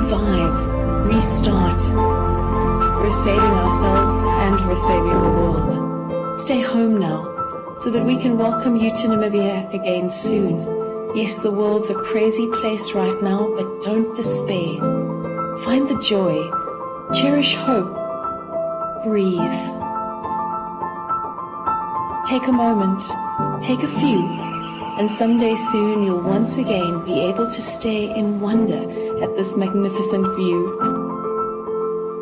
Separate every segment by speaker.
Speaker 1: revive, restart. We're saving ourselves and we're saving the world. Stay home now so that we can welcome you to Namibia again soon. Yes, the world's a crazy place right now, but don't despair. Find the joy, cherish hope, breathe. Take a moment, take a few, and someday soon you'll once again be able to stare in wonder at this magnificent view.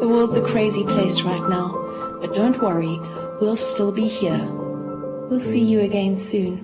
Speaker 1: The world's a crazy place right now, but don't worry, we'll still be here. We'll see you again soon.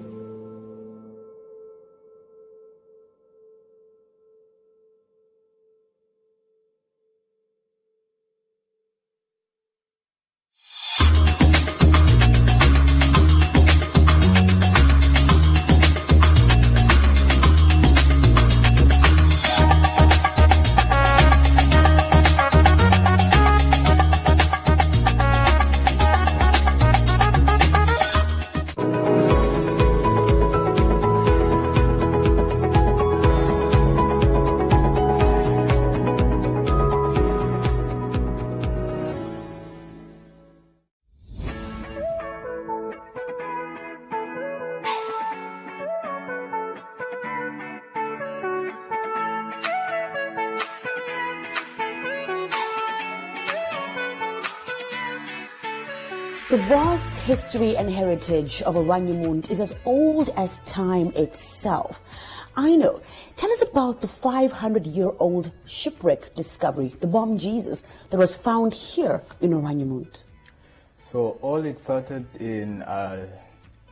Speaker 2: The vast history and heritage of Oranienburg is as old as time itself. I know. Tell us about the 500-year-old shipwreck discovery, the bomb Jesus, that was found here in Oranienburg.
Speaker 3: So all it started in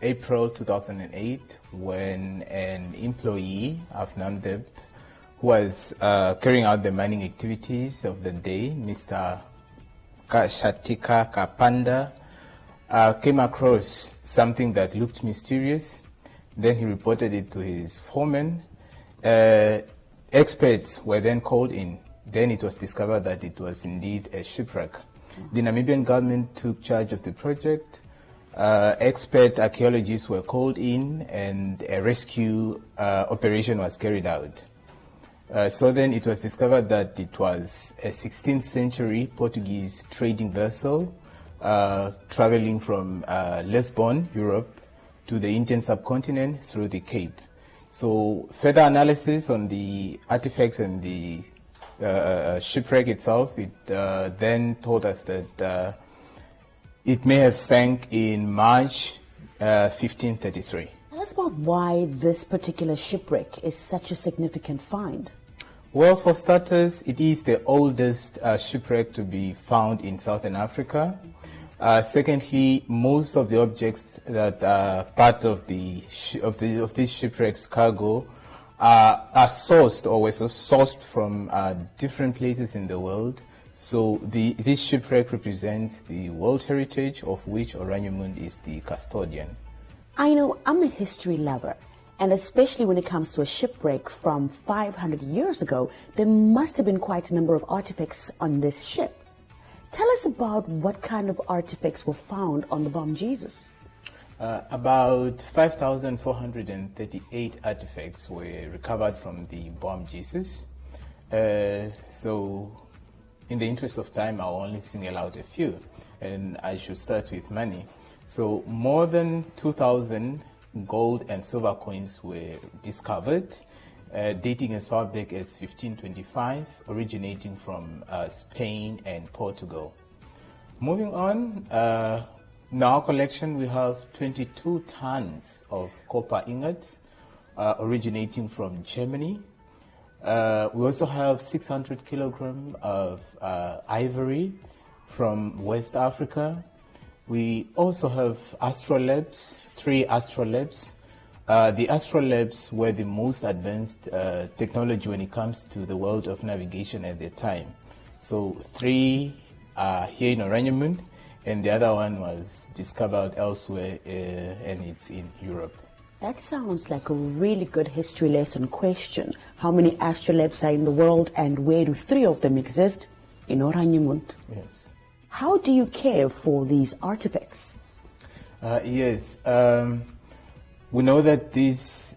Speaker 3: April 2008 when an employee of NAMDEB who was carrying out the mining activities of the day, Mr. Shatika Kapanda, came across something that looked mysterious. Then he reported it to his foreman. Experts were then called in. Then it was discovered that it was indeed a shipwreck. The Namibian government took charge of the project. Expert archaeologists were called in and a rescue operation was carried out. So then it was discovered that it was a 16th century Portuguese trading vessel traveling from Lisbon, Europe, to the Indian subcontinent through the Cape. So further analysis on the artifacts and the shipwreck itself, it then told us that it may have sank in March 1533.
Speaker 2: Tell us about why this particular shipwreck is such a significant find.
Speaker 3: Well, for starters, it is the oldest shipwreck to be found in Southern Africa. Secondly, most of the objects that are part of this shipwreck's cargo are sourced or were sourced from different places in the world. So this shipwreck represents the World Heritage of which Oranienburg is the custodian.
Speaker 2: I know I'm a history lover, and especially when it comes to a shipwreck from 500 years ago, there must have been quite a number of artifacts on this ship. Tell us about what kind of artifacts were found on the bomb Jesus.
Speaker 3: About 5,438 artifacts were recovered from the bomb Jesus. So in the interest of time, I'll only single out a few, and I should start with money. So more than 2,000 gold and silver coins were discovered, dating as far back as 1525, originating from Spain and Portugal. Moving on, in our collection we have 22 tons of copper ingots originating from Germany. We also have 600 kilograms of ivory from West Africa. We also have astrolabes, 3 astrolabes. The astrolabes were the most advanced technology when it comes to the world of navigation at the time. So 3 are here in Oranienburg, and the other one was discovered elsewhere, and it's in Europe.
Speaker 2: That sounds like a really good history lesson question. How many astrolabes are in the world, and where do 3 of them exist? In Oranienburg.
Speaker 3: Yes.
Speaker 2: How do you care for these artifacts?
Speaker 3: Yes. We know that these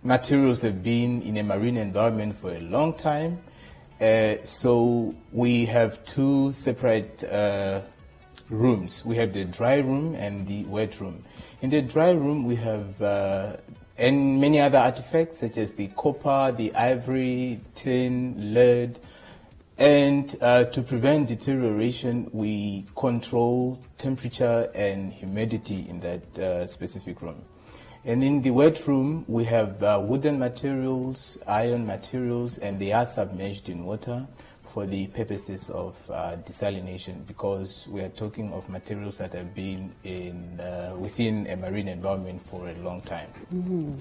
Speaker 3: materials have been in a marine environment for a long time. So we have two separate rooms. We have the dry room and the wet room. In the dry room, we have and many other artifacts such as the copper, the ivory, tin, lead. And to prevent deterioration, we control temperature and humidity in that specific room. And in the wet room, we have wooden materials, iron materials, and they are submerged in water for the purposes of desalination, because we are talking of materials that have been within a marine environment for a long time. Mm-hmm.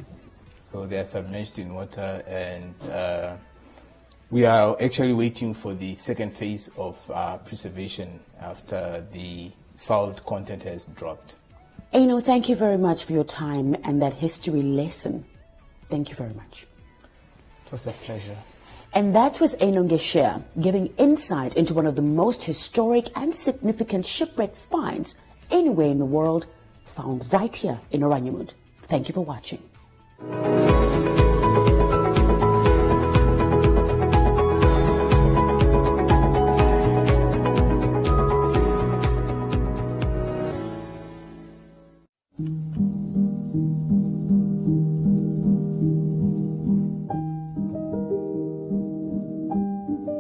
Speaker 3: So they are submerged in water, and we are actually waiting for the second phase of preservation after the salt content has dropped.
Speaker 2: Eno, thank you very much for your time and that history lesson. Thank you very much.
Speaker 3: It was a pleasure.
Speaker 2: And that was Eno Ngesher giving insight into one of the most historic and significant shipwreck finds anywhere in the world, found right here in Oranienmoed. Thank you for watching.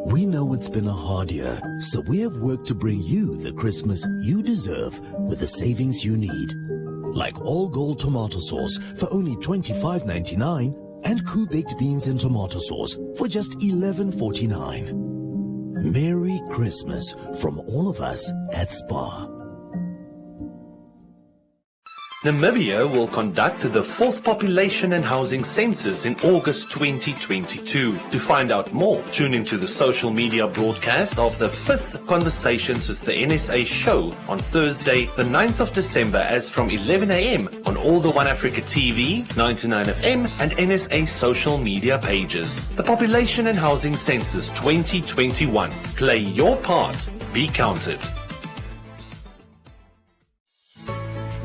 Speaker 4: We know it's been a hard year, so we have worked to bring you the Christmas you deserve with the savings you need. Like all gold tomato sauce for only $25.99 and Koo baked beans and tomato sauce for just $11.49. Merry Christmas from all of us at SPAR.
Speaker 5: Namibia will conduct the 4th Population and Housing Census in August 2022. To find out more, tune into the social media broadcast of the 5th Conversations with the NSA show on Thursday, the 9th of December, as from 11 a.m. on all the One Africa TV, 99 FM and NSA social media pages. The Population and Housing Census 2021. Play your part. Be counted.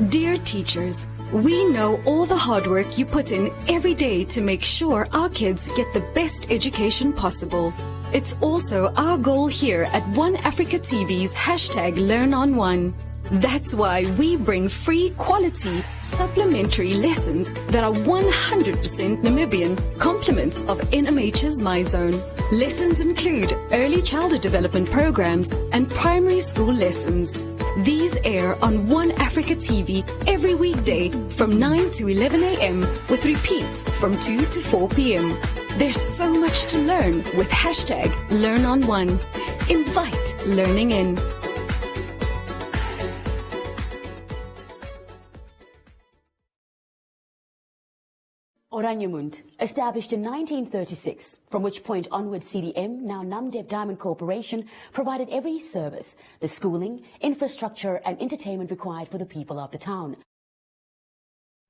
Speaker 6: Dear teachers, we know all the hard work you put in every day to make sure our kids get the best education possible. It's also our goal here at One Africa TV's #LearnOn1. That's why we bring free quality supplementary lessons that are 100% Namibian, complements of NMH's MyZone. Lessons include early childhood development programs and primary school lessons. These air on One Africa TV every weekday from 9 to 11 a.m. with repeats from 2 to 4 p.m. There's so much to learn with #LearnOn1. Invite learning in.
Speaker 2: Oranienmoed, established in 1936, from which point onward CDM, now Namdeb Diamond Corporation, provided every service, the schooling, infrastructure and entertainment required for the people of the town.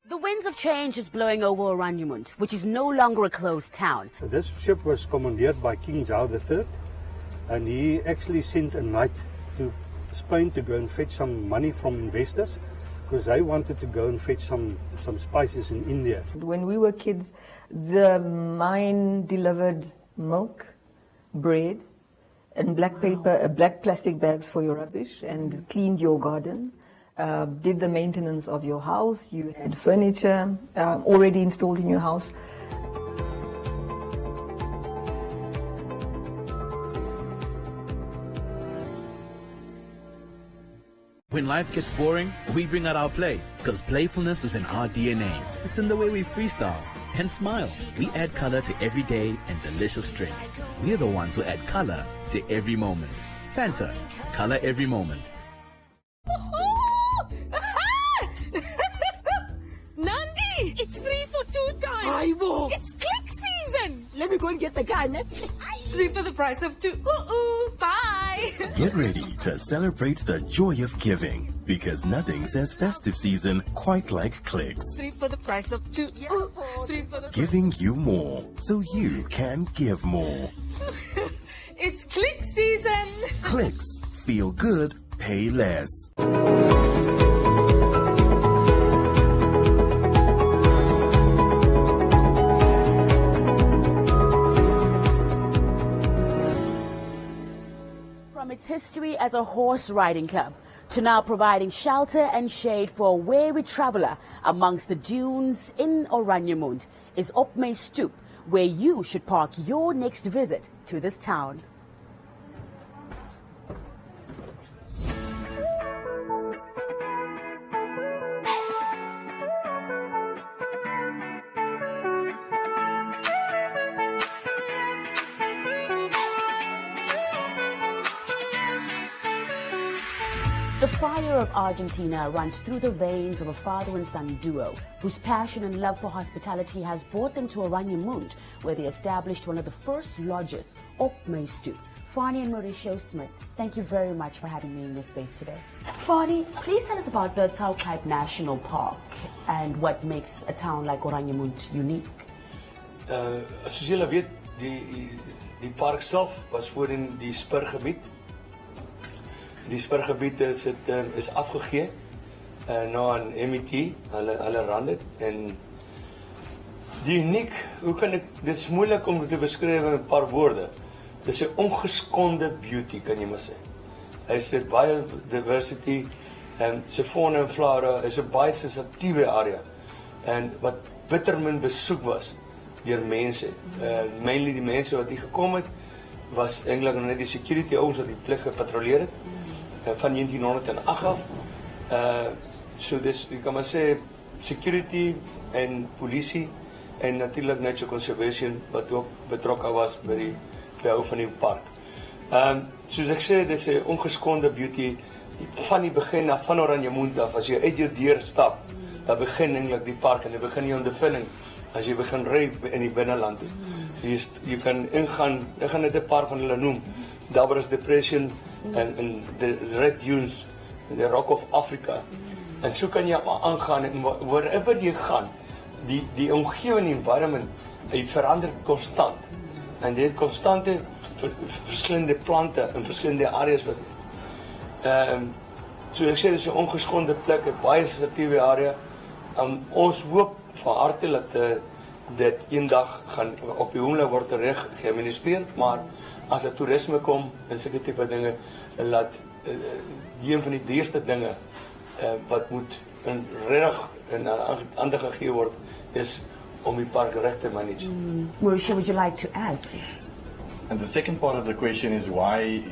Speaker 2: The winds of change is blowing over Oranienmoed, which is no longer a closed town.
Speaker 7: This ship was commandeered by King Zhao III, and he actually sent a knight to Spain to go and fetch some money from investors, because they wanted to go and fetch some spices in India.
Speaker 8: When we were kids, the mine delivered milk, bread, and black paper, black plastic bags for your rubbish, and cleaned your garden, did the maintenance of your house. You had furniture already installed in your house.
Speaker 9: When life gets boring, we bring out our play, because playfulness is in our DNA. It's in the way we freestyle and smile. We add color to every day and delicious drink. We're the ones who add color to every moment. Fanta, color every moment.
Speaker 10: Nandi, it's 3 for 2 time.
Speaker 11: Aibo.
Speaker 10: It's click season.
Speaker 11: Let me go and get the gun.
Speaker 10: 3 for the price of 2. Bye.
Speaker 4: Get ready to celebrate the joy of giving, because nothing says festive season quite like Clicks.
Speaker 10: 3 for the price of 2. 3 for the
Speaker 4: Giving you more, so you can give more.
Speaker 10: It's click season.
Speaker 4: Clicks. Feel good, pay less.
Speaker 2: From its history as a horse riding club to now providing shelter and shade for a weary traveler amongst the dunes in Oranje is OMDis Stoep, where you should park your next visit to this town. The fire of Argentina runs through the veins of a father and son duo whose passion and love for hospitality has brought them to Oranje, where they established one of the first lodges, OMDis Stoep. Fani and Mauricio Smith, thank you very much for having me in this space today. Fani, please tell us about the Taukaip National Park and what makes a town like Oranje unique.
Speaker 11: Soos julle weet, die park self was voorheen die spurgebied. Die spurgebied is afgegee nou aan MET, hulle ran dit en die uniek, dit is moeilik om te beskryf in 'n paar woorde. Dit is 'n ongeskonde beauty, kan jy maar sê. Hy sê baie diversity en sy fauna en flora is 'n baie sensitiewe area en wat bitter min besoek was deur mense. Mainly die mense wat hier gekom het was eintlik net die security ouens wat die plek gepatrolleer het. Van 1908 af. So dis, jy kan maar sê, security en polisie en natuurlijk nature conservation wat ook betrokken was by die hou van die park. Soos ek sê, dis 'n ongeskonde beauty van die begin af, van Oranje af, as jy uit jou deur stap, dan begin eintlik die park en dan begin jy ondervinding as jy begin ry in die binneland. Jy kan ingaan, ek gaan net 'n paar van hulle noem. Dabar's Depression en the Red Dunes, the Rock of Africa. En so kan jy maar aangaan en wherever jy gaan, die omgewing environment, hy verander konstant. En dit konstante verskillende plante in verskillende areas wat so ek sê dis 'n ongeskonde plek, 'n baie sensitiewe area. Ons hoop van harte dat dit eendag gaan op die oomblik word reg geadministreer, maar as dit toerisme kom en sulke tipe dinge, laat een van die eerste dinge wat moet reg en aandag gegee word is om die park reg te manage.
Speaker 2: Mauricio, would you like to add, please?
Speaker 12: And the second part of the question is why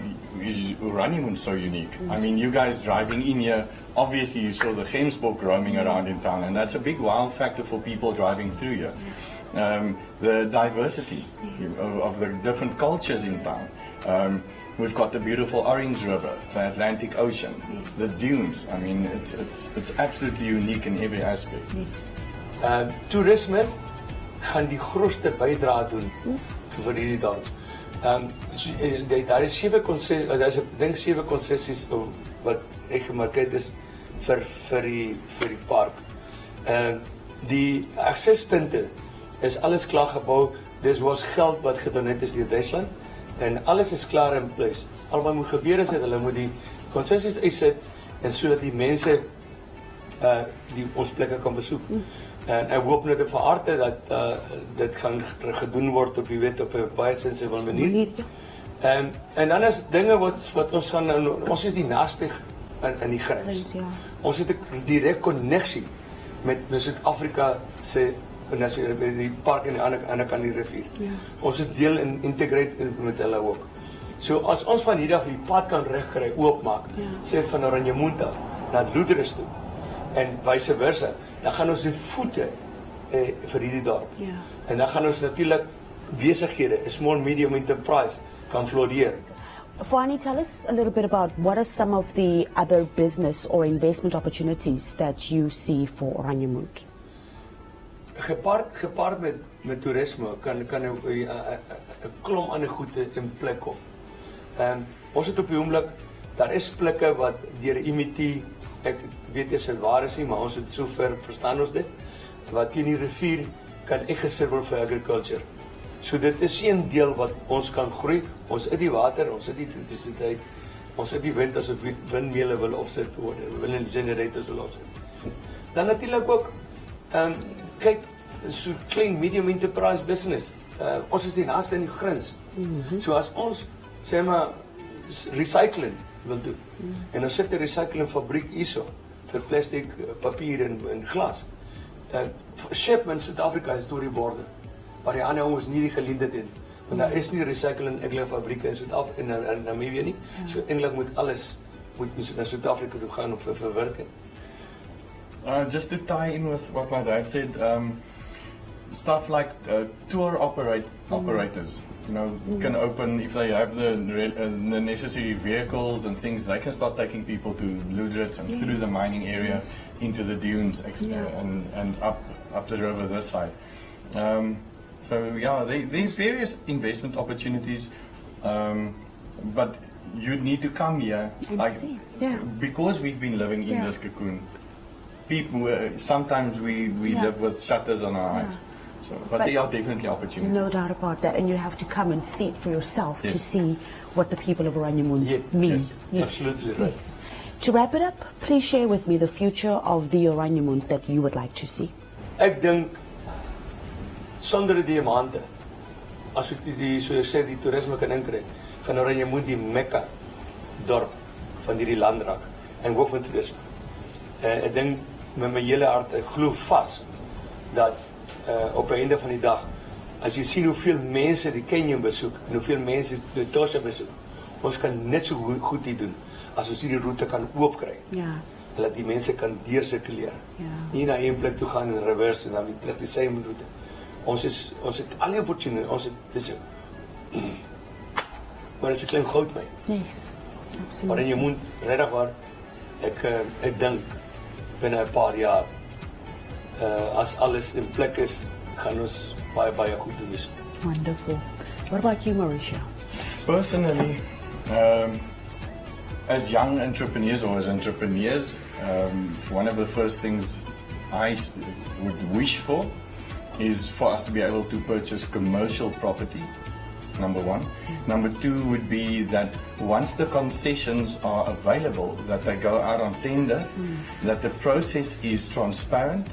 Speaker 12: is Oranje so unique? I mean, you guys driving in here, obviously you saw the gemsbok roaming around in town, and that's a big wow factor for people driving through here. The diversity of the different cultures in town. We've got the beautiful Orange River, the Atlantic Ocean, the dunes. I mean, it's absolutely unique in every aspect.
Speaker 2: Yes.
Speaker 11: Toerisme gaan die grootste bydrae doen vir hierdie dorp. Daar is 7 konsessies wat ek gemarkeer is vir die park. Die aksespunte is alles klaar gebou. Dis was geld wat gedoneer is deur Duitsland en alles is klaar in plek. Al wat moet gebeur is dat hulle moet die konsessies uitsit en sodat die mense die ons plekke kan besoek. En ek hoop net van harte dat dit gaan gedoen word op die wet op 'n baie sensibele manier. En dan is dinge wat ons gaan, ons is die naaste in die grens. Ons het 'n direk koneksie met Suid-Afrika se die park en die ander kant die rivier. Ons is deel en integrate met hulle ook. So as ons van hierdie af die pad kan regkry, oopmaak, sê van Oranje na Loederus toe en vice versa, dan gaan ons die voete vir hierdie dorp. En dan gaan ons natuurlik besighede, 'n small medium enterprise kan floreer.
Speaker 2: Fani, tell us a little bit about what are some of the other business or investment opportunities that you see for Oranje.
Speaker 11: Gepaard met toerisme kan 'n klomp ander goede in plek kom. Ons het op die oomblik, daar is plekke wat deur MET, ek weet nie se waar is nie, maar ons het sover verstaan ons dit, wat teen die rivier kan geserveer word vir agriculture. So dit is een deel wat ons kan groei. Ons het die water, ons het die elektrisiteit, ons het die wind as ons windmele wil opsit, wil generators wil opsit. Dan natuurlik ook kyk, so klein medium enterprise business. Ons is die naaste in die grens. So as ons sê maar recycling wil doen. En ons sit 'n recycling fabriek hierso vir plastic, papier en glas. Shipment Suid-Afrika is deur die borde. Maar die ander ouens nie die geleentheid het. Want daar is nie recycling fabrieke in Suid-Afrika en Namibië nie. So eintlik moet alles na Suid-Afrika toe gaan vir verwerking.
Speaker 12: Just to tie in with what my dad said, stuff like tour operators, can open, if they have the necessary vehicles and things, they can start taking people to Ludritz and through the mining area into the dunes and up the river this side. There's various investment opportunities, but you need to come here, because we've been living in this cocoon. People, sometimes we live with shutters on our eyes. So, but there are definitely opportunities.
Speaker 2: No doubt about that, and you have to come and see it for yourself to see what the people of Oranienmoend mean.
Speaker 11: Yes, absolutely right.
Speaker 2: Yes. To wrap it up, please share with me the future of the Oranienmoend that you would like to see.
Speaker 11: Ek dink sonder die diamante, as ek die toerisme kan inkry, gaan Oranienmoend die Mekka dorp van hierdie land raak en ook van toerisme. Ek dink met my hele hart, ek glo vas dat op die einde van die dag, as jy sien hoeveel mense die Canyon besoek en hoeveel mense die Tosha besoek, ons kan net so goed hier doen as ons hierdie route kan oopkry.
Speaker 2: Ja.
Speaker 11: Dat die mense kan deursirkuleer. Nie na een plek toe gaan in reverse en dan weer terug die same route. Ons het al die opportunity, maar dit is 'n klein goudmyn.
Speaker 2: Yes, absolutely.
Speaker 11: Maar jy moet regtig waar, ek dink binne 'n paar jaar, as alles in plek is, gaan ons baie goed doen.
Speaker 2: Wonderful. What about you, Mauricio?
Speaker 12: Personally, as young entrepreneurs or as entrepreneurs, one of the first things I would wish for is for us to be able to purchase commercial property, number one. Number two would be that once the concessions are available, that they go out on tender, that the process is transparent,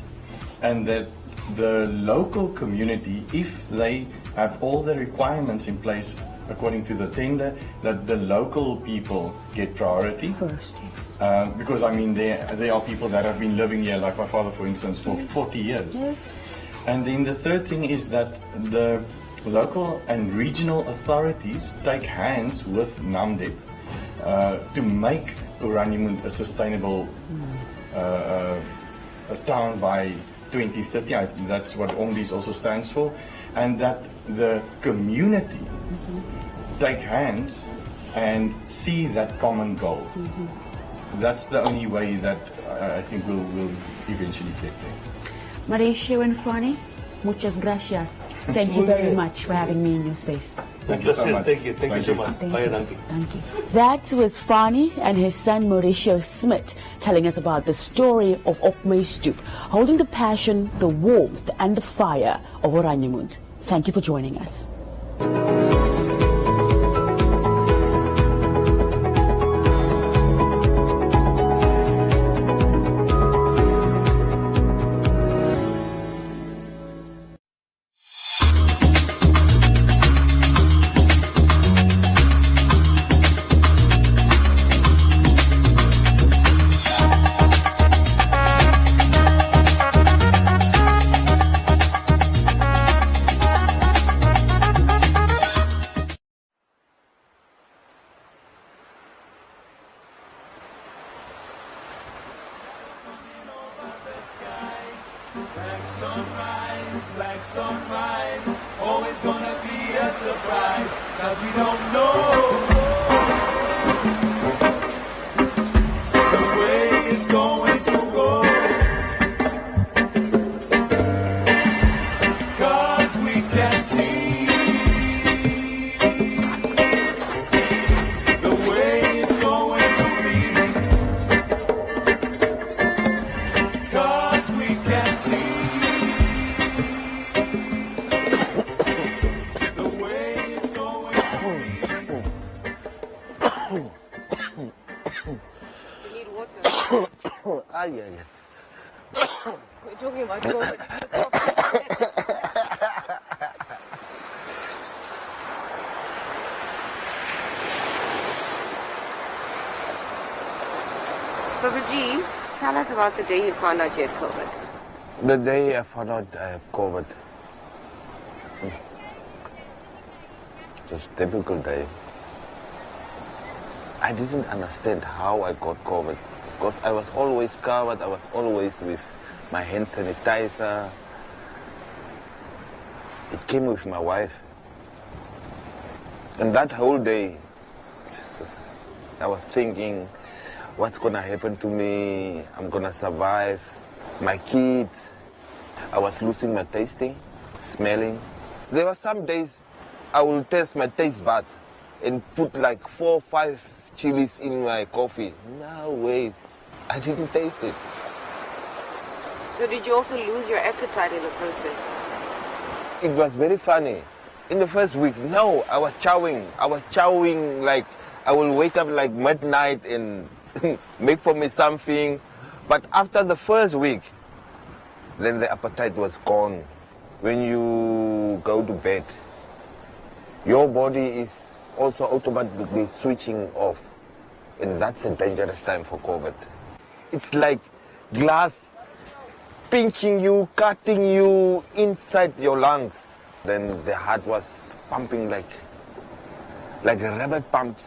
Speaker 12: and that the local community, if they have all the requirements in place according to the tender, that the local people get priority.
Speaker 2: First, yes.
Speaker 12: Because I mean, there are people that have been living here, like my father, for instance, for 40 years.
Speaker 2: Yes.
Speaker 12: And then the third thing is that the local and regional authorities take hands with NAMDEP to make Oranienmoend a sustainable a town by 2030. I think that's what OMDis also stands for, and that the community take hands and see that common goal. That's the only way that I think we'll eventually get there.
Speaker 2: Mauricio and Fanny, muchas gracias. Thank you very much for having me in your space.
Speaker 12: Thank you so much.
Speaker 11: Thank you so much.
Speaker 2: Thank you. That was Fani and his son Mauricio Smith telling us about the story of OMDis, holding the passion, the warmth and the fire of Oranienmoend. Thank you for joining us.
Speaker 13: Black sunrise, always gonna be a surprise, 'cause we don't know the way it's going to go, 'cause we can see the way it's going to be, 'cause we can see.
Speaker 14: We're talking about COVID. Babaji, tell us about the day you found out you had COVID.
Speaker 15: The day I found out I have COVID, it was a difficult day. I didn't understand how I got COVID because I was always covered, I was always with my hand sanitizer. It came with my wife. And that whole day, I was thinking, what's gonna happen to me? I'm gonna survive. My kids, I was losing my tasting, smelling. There were some days I will test my taste buds and put like 4 or 5 chilies in my coffee. No ways. I didn't taste it.
Speaker 14: So did you also lose your appetite in the process?
Speaker 15: It was very funny. In the first week, no, I was chowing. I was chowing like I will wake up like midnight and make for me something. But after the first week, then the appetite was gone. When you go to bed, your body is also automatically switching off. And that's a dangerous time for COVID. It's like glass pinching you, cutting you inside your lungs. Then the heart was pumping like a rubber pumps.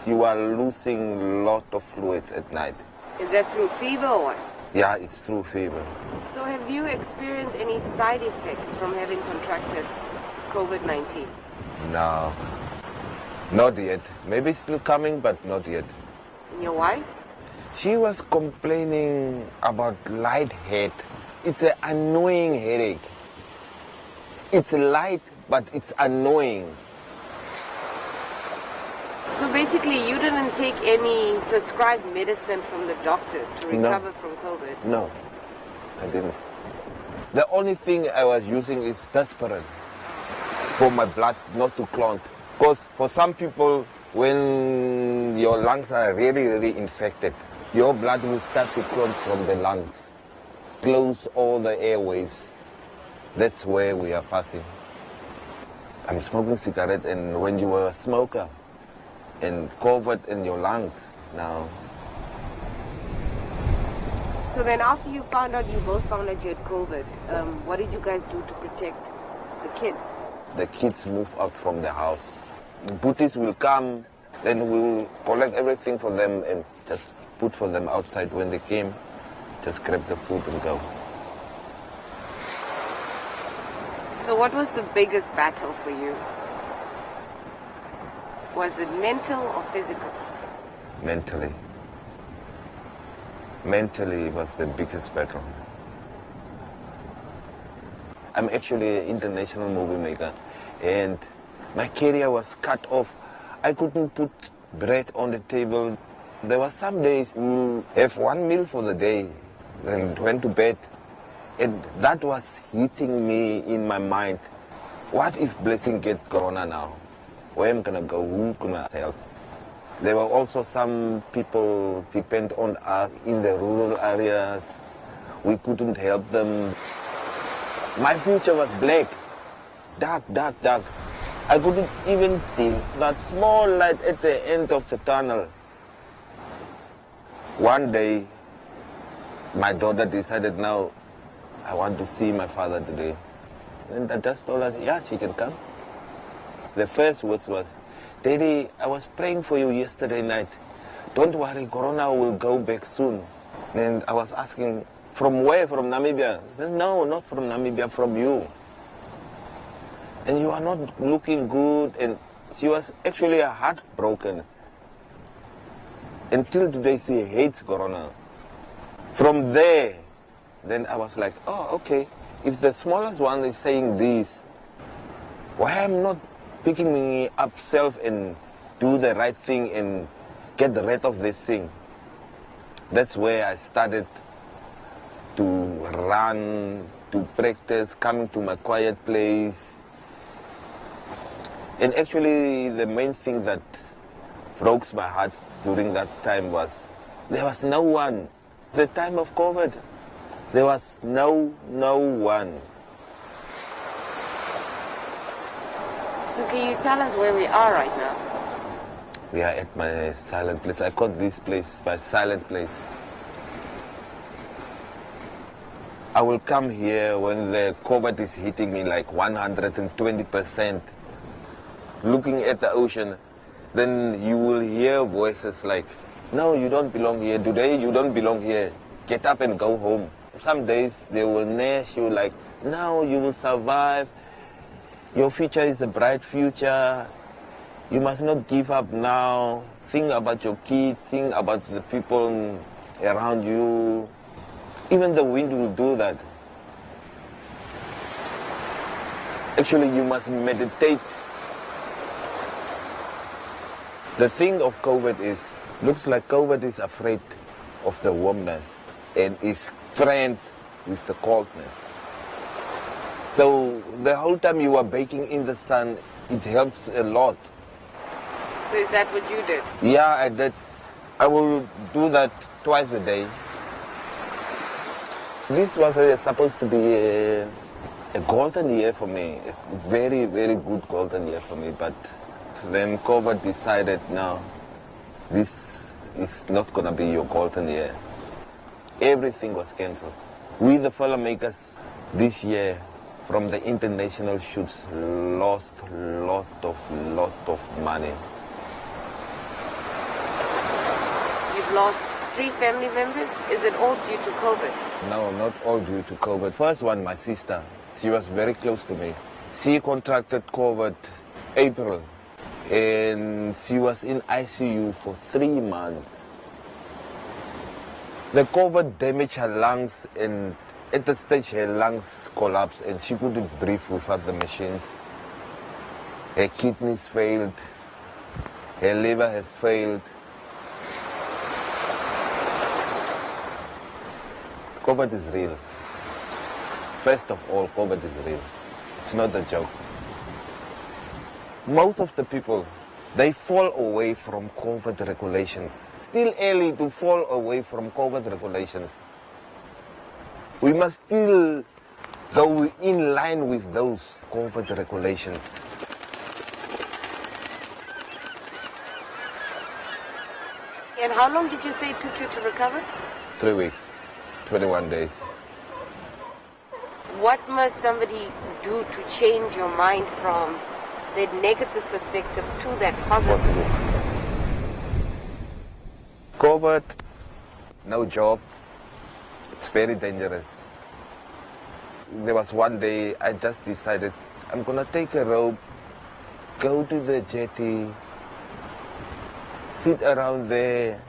Speaker 15: You are losing a lot of fluids at night.
Speaker 14: Is that through fever or what?
Speaker 15: Yeah, it's through fever.
Speaker 14: So have you experienced any side effects from having contracted COVID-19?
Speaker 15: No, not yet. Maybe still coming, but not yet.
Speaker 14: And your wife?
Speaker 15: She was complaining about light head. It's an annoying headache. It's light, but it's annoying.
Speaker 14: So basically, you didn't take any prescribed medicine from the doctor to recover from COVID?
Speaker 15: No, I didn't. The only thing I was using is desperate for my blood not to clot. Because for some people, when your lungs are really, really infected, your blood will start to clot from the lungs, close all the airways. That's where we are passing. I'm smoking cigarette, and when you were a smoker and COVID in your lungs now.
Speaker 14: So then after you both found out you had COVID, what did you guys do to protect the kids?
Speaker 15: The kids move out from the house. Booties will come, then we will collect everything for them and just put for them outside. When they came, just grab the food and go.
Speaker 14: So what was the biggest battle for you? Was it mental or physical?
Speaker 15: Mentally. Mentally was the biggest battle. I'm actually an international movie maker, and my career was cut off. I couldn't put bread on the table. There were some days we have 1 meal for the day, then went to bed. And that was hitting me in my mind. What if Blessing get corona now? Where am I gonna go? Who gonna help? There were also some people depend on us in the rural areas. We couldn't help them. My future was black, dark, dark, dark. I couldn't even see that small light at the end of the tunnel. One day, my daughter decided, now, I want to see my father today. And I just told her, yeah, she can come. The first words was, Daddy, I was praying for you yesterday night. Don't worry, Corona will go back soon. And I was asking, from where? From Namibia? She said, no, not from Namibia, from you. And you are not looking good. And she was actually heartbroken. Until today, she hates Corona. From there, then I was like, oh, okay. If the smallest one is saying this, why am not picking me up self and do the right thing and get rid of this thing? That's where I started to run, to practice, coming to my quiet place. And actually, the main thing that broke my heart during that time was there was no one. The time of COVID, there was no one.
Speaker 14: So can you tell us where we are right now?
Speaker 15: We are at my silent place. I call this place my silent place. I will come here when the COVID is hitting me like 120%. Looking at the ocean, then you will hear voices like, no, you don't belong here. Today, you don't belong here. Get up and go home. Some days, they will nurse you like, no, you will survive. Your future is a bright future. You must not give up now. Think about your kids. Think about the people around you. Even the wind will do that. Actually, you must meditate. The thing of COVID is, looks like COVID is afraid of the warmness and is friends with the coldness. So the whole time you are baking in the sun, it helps a lot.
Speaker 14: So is that what you did?
Speaker 15: Yeah, I did. I will do that twice a day. This was supposed to be a golden year for me, a very, very good golden year for me, but then COVID decided, no, this is not going to be your golden year. Everything was cancelled. We, the filmmakers, this year, from the international shoots, lost lot of money.
Speaker 14: You've lost 3 family members? Is it all due to COVID?
Speaker 15: No, not all due to COVID. First one, my sister. She was very close to me. She contracted COVID April, and she was in ICU for 3 months. The COVID damaged her lungs, and at the stage her lungs collapsed and she couldn't breathe without the machines. Her kidneys failed, her liver has failed. COVID is real. First of all, COVID is real. It's not a joke. Most of the people, they fall away from COVID regulations. Still early to fall away from COVID regulations. We must still go in line with those COVID regulations.
Speaker 14: And how long did you say it took you to recover?
Speaker 15: 3 weeks, 21 days.
Speaker 14: What must somebody do to change your mind from that negative perspective to that positive?
Speaker 15: COVID, no job, it's very dangerous. There was one day I just decided I'm gonna take a rope, go to the jetty, sit around there,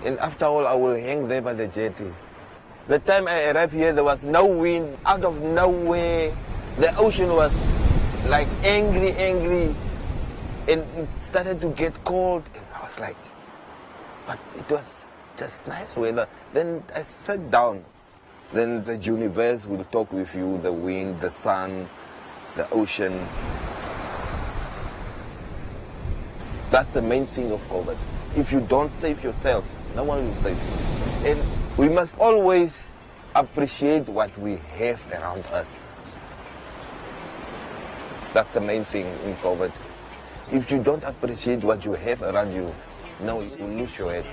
Speaker 15: and after all I will hang there by the jetty. The time I arrived here, there was no wind. Out of nowhere, the ocean was like angry, and it started to get cold. And I was like, but it was just nice weather. Then I sat down. Then the universe will talk with you, the wind, the sun, the ocean. That's the main thing of COVID. If you don't save yourself, no one will save you. And we must always appreciate what we have around us. That's the main thing in COVID. If you don't appreciate what you have around you, no, you will lose your head.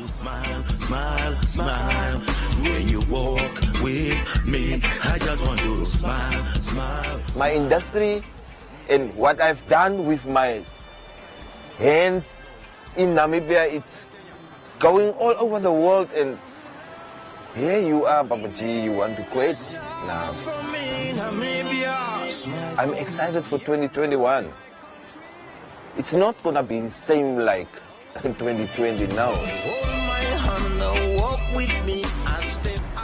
Speaker 4: Smile, smile, smile. When you walk with me, I just want you to smile, smile.
Speaker 15: My industry and what I've done with my hands in Namibia, it's going all over the world, and here you are, Papa G, you want to quit? Nah. I'm excited for 2021. It's not gonna be the same like 2020 now.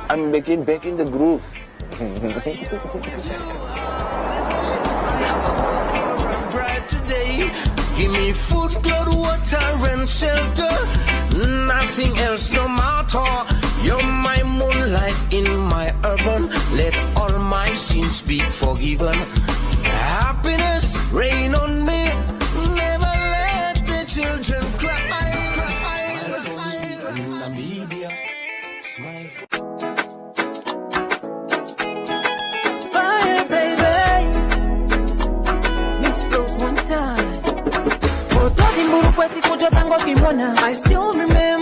Speaker 15: I'm making back in the groove.
Speaker 16: Give me food, clothes, water, and shelter. Nothing else, no matter. You're my moonlight in my heaven. Let all my sins be forgiven. Happiness rain on me. Never let the children cry. Namibia, smile.
Speaker 13: Fire, baby. Miss Rose one time. For talking
Speaker 17: I still remember